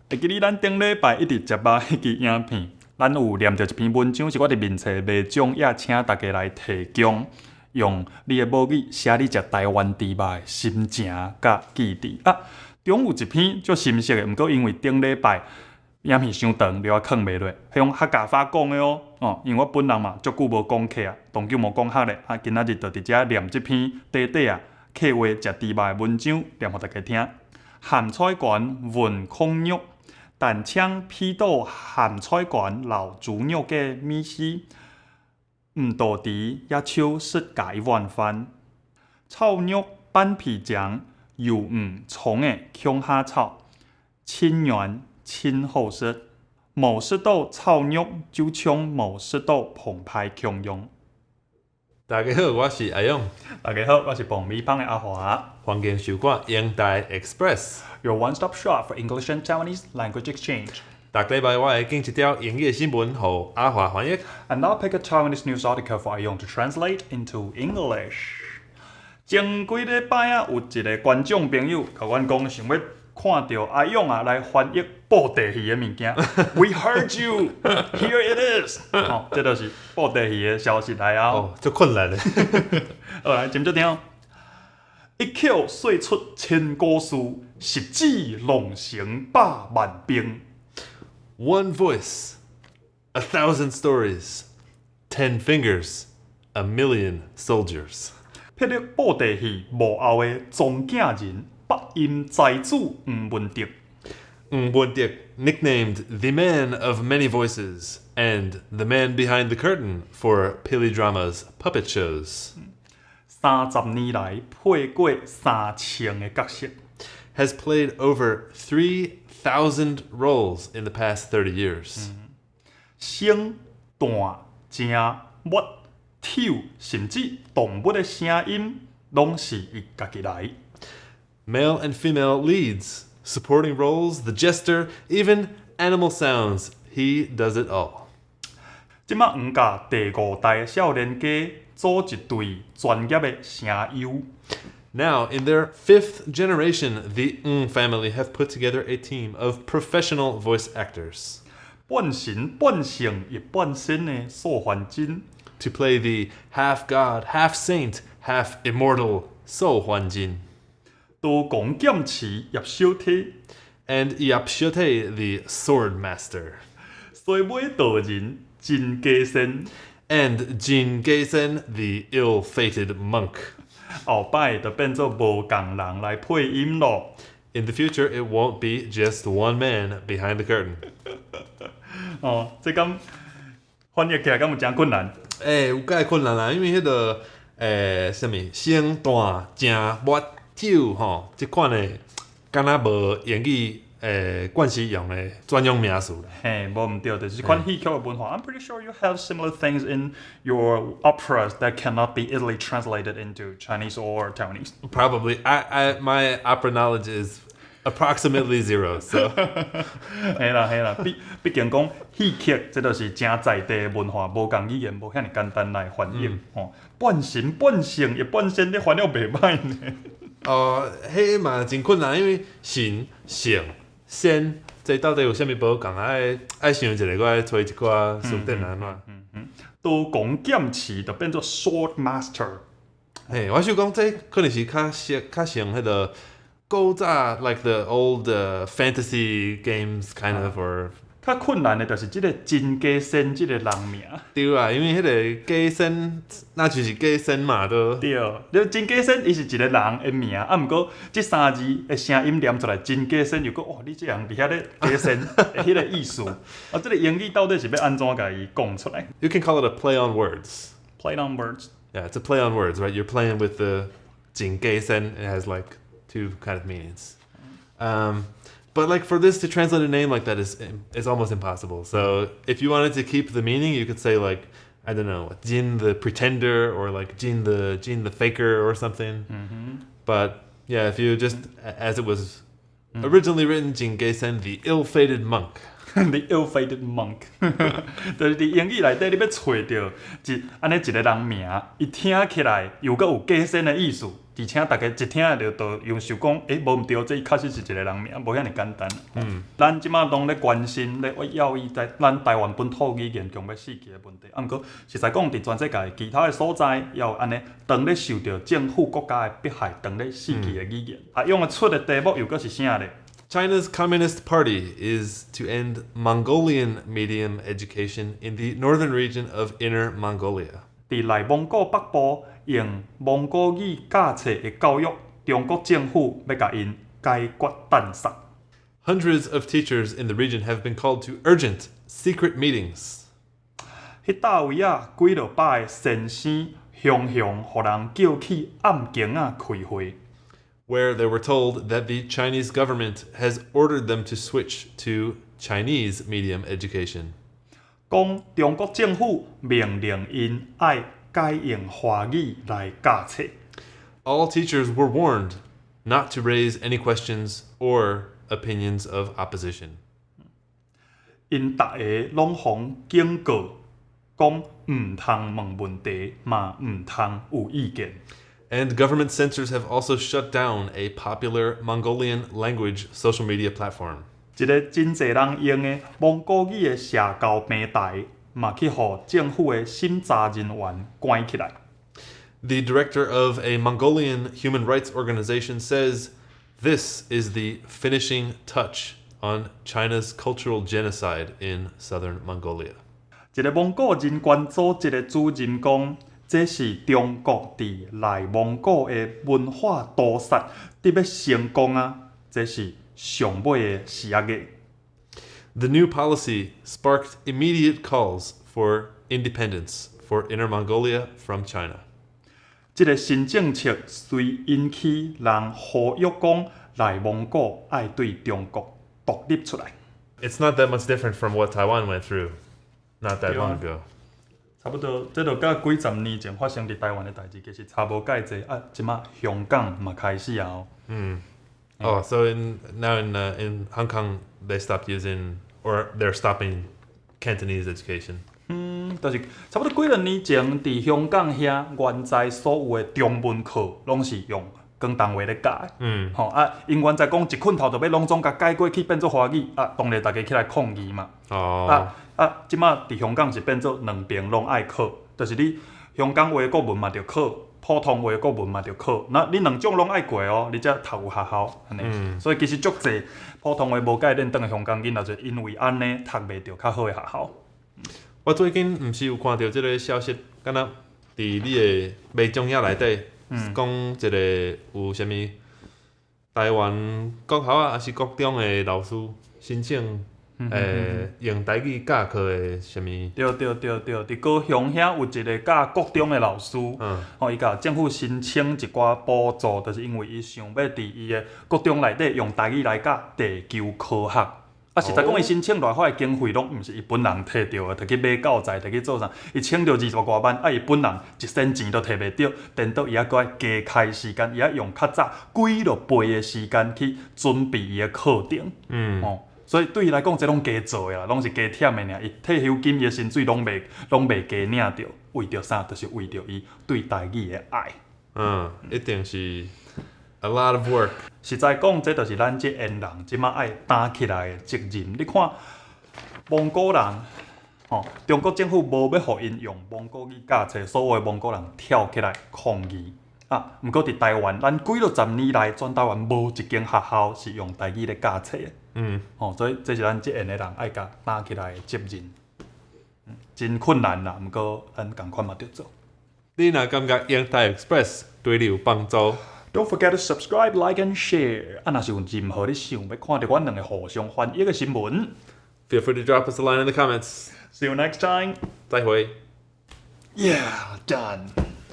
会记得咱顶礼拜一直接吧迄支影片，咱有念到一篇文章，是我伫面册卖奖，也请大家来提供，用你的母语写你食台湾猪肉的心情甲记忆啊。中有一篇足深色的，毋过因为顶礼拜影片伤长，了我藏袂落，迄种客家话讲的哦。因为我本人嘛足久无讲客啊，当久无讲客咧，今仔日就伫遮念即篇短短啊客话食猪肉的文章，念互大家听。鹹菜館聞空肉，但槍批到鹹菜館老豬肉嘅米絲，唔到底一超食解一碗飯。炒肉拌皮醬，油唔葱嘅向下炒，清軟清好食。冇食到炒肉，就像冇食到澎湃強用。大家好，我是阿勇。大家好，我是爆米香的阿華。歡迎收看英台 Express， Your one-stop shop for English and Taiwanese language exchange。逐禮拜我會揀一條英語新聞，予阿華翻譯。And I'll pick a Taiwanese news article for Ayong to translate into English。前幾禮拜啊，有一個觀眾朋友甲阮講，想要看到阿勇啊來翻譯布袋戲的物件。We heard you, here it is。哦，這就是布袋戲的消息來啊。哦，足困難咧。好來，接著聽。一口說出千古事，十指龍成百萬兵。One voice, 1,000 stories, 10 fingers, 1,000,000 soldiers。霹靂布袋戲幕後的總鏡人，北音財主吳文迪。吳文迪 nicknamed the man of many voices and the man behind the curtain for Pili Drama's puppet shows. 30年來配過3000個角色。Has played over 3,000 roles in the past 30 years. 聲、彈、正、默、跳，甚至動物的聲音，攏是伊家己來。Male and female leads, supporting roles, the jester, even animal sounds. He does it all. 即馬黃甲第5代少年家組一隊專業的聲優。Now, in their 5th generation, the Ng family have put together a team of professional voice actors 半神半聖亦半仙的素還真。to play the half god, half saint, half immortal So Huanjin 刀光劍持葉小體， and Yapshote, the sword master, 衰尾道人真加身。 and Jin Geisen, the ill-fated monk. 後擺就變做無共人來配音咯。 In the future, it won't be just one man behind the curtain. 哦，這咁翻譯起來敢有真困難。有介困難啦，因為迄個什麼聲彈正抹跳吼，即款的敢若無英語慣習用的專用名詞啦。嘿，無毋對，就是款戲曲嘅文化。I'm pretty sure you have similar things in your operas that cannot be easily translated into Chinese or Taiwanese. Probably, my opera knowledge is approximately 0. So 係啦，畢竟講戲劇，這就是真在地嘅文化，無共語言，無遐尼簡單來翻譯。哦，半神半聖亦半仙，你翻了袂歹呢。迄嘛真困難，因為神聖仙，這到底有啥物無共？愛想一下，我愛找一寡書典安怎？刀光劍持就變做 sword master。嘿，我想講這可能是較像迄個古早 like the old fantasy games kind of or 較困難的就是即個真加身即個人名。對啊，因為迄個假身，那就是假身嘛都。對，你真加身伊是一個人的名，啊，毋過即三字的聲音念出來，真加身又講哦，你這樣佇遐咧加身的迄個意思，啊，即個英語到底是要安怎甲伊講出來 You can call it a play on words. ？Play on words。 Yeah, it's a play on words, right? You're playing with the 真假身. It has like 2 kind of meanings. But like for this to translate a name like that is almost impossible. So if you wanted to keep the meaning, you could say like, I don't know, Jin the pretender or like Jin the faker or something. But yeah, if you just as it was originally written, Jin Geisen, the ill-fated monk. The ill-fated monk 就是伫英語內底，你要找到安尼一個人名，伊聽起來又閣有加身的意思，而且大家一听就用想讲，无毋对，这确实是一个人名，无遐尼简单。咱即马拢咧关心咧要伊在咱台湾本土语言强要死去的问题。毋过实在讲，伫全世界其他的所在，也有安尼当咧受到政府国家的迫害，当咧死去的语言。用得出的题目又搁是啥咧？ China's Communist Party is to end Mongolian medium education in the northern region of Inner Mongolia. 伫内蒙古北部用蒙古语教册的教育，中国政府要甲因解决弹杀。Hundreds of teachers in the region have been called to urgent, secret meetings. 迄搭位啊，几落百个先生雄雄，互人叫去暗间啊开会。 Where they were told that the Chinese government has ordered them to switch to Chinese medium education. 讲中国政府命令因爱改用华语来教册。 All teachers were warned not to raise any questions or opinions of opposition. 因大家拢互警告，讲毋通问问题，嘛毋通有意见。 And government censors have also shut down a popular Mongolian language social media platform. 一个真侪人用的蒙古语的社交平台，嘛去互政府的审查人员关起来。 The director of a Mongolian human rights organization says this is the finishing touch on China's cultural genocide in southern Mongolia. 一个蒙古人权组织的主任讲，这是中国伫内蒙古的文化屠杀，得要成功啊！这是上尾的事业。 The new policy sparked immediate calls for independence for Inner Mongolia from China. 这个新政策遂引起人呼吁讲，内蒙古爱对中国独立出来。 It's not that much different from what Taiwan went through not that long ago. 差不多，这就甲几十年前发生伫台湾的代志，其实差无介济啊。即马香港嘛开始啊。 Oh, so now in Hong Kong they stopped using or they're stopping Cantonese education. 就是差不多几多年前，伫香港遐原在所有的中文课，拢是用广东话咧教的。因原在讲一困头就要拢总甲改过去变做华语啊，当然大家起来抗议嘛。 Oh. 即马伫香港是变做两边拢爱考，就是你香港话国文嘛着考，普通话国文嘛着考，那你两种拢爱过哦，你才读有学校安尼。所以其实足济普通话无介练转去香港囡仔，就因为安尼读袂着较好的学校。我最近毋是有看到即个消息，敢若伫你的卖中页内底，讲一个有啥物台湾国校啊，还是国中的老师申请。用台语教课的什物？对，伫高雄遐有一个教国中的老师，伊甲政府申请一寡补助，就是因为伊想要伫伊的国中内底用台语来教地球科学。实在讲，伊申请来发的经费拢毋是伊本人摕到的，摕去买教材，摕去做啥？伊请到20外万，伊本人一仙钱都摕袂到，等到伊搁爱加开时间，伊用较早几落倍的时间去准备伊的课程。所以对伊来讲，这拢加做的啦，拢是加忝的尔。伊退休金、伊的薪水拢袂加领着，为着啥？就是为着伊对台语的爱。一定是 a lot of work。实在讲，这就是咱这缘人即马爱担起来的责任。你看，蒙古人，中国政府无要互因用蒙古语教册，所有的蒙古人跳起来抗议。毋过伫台湾，咱几落十年来，全台湾无一间学校是用台语咧教册的。所以这是咱这缘的人爱甲担起来的责任。真困难啦，毋过咱共款嘛着做。你若感觉英台 Express 对你有帮助 ，Don't forget to subscribe, like and share。若是有任何你想要看到阮两个互相翻译的新闻 ，Feel free to drop us a line in the comments. See you next time. 再会。Yeah, done.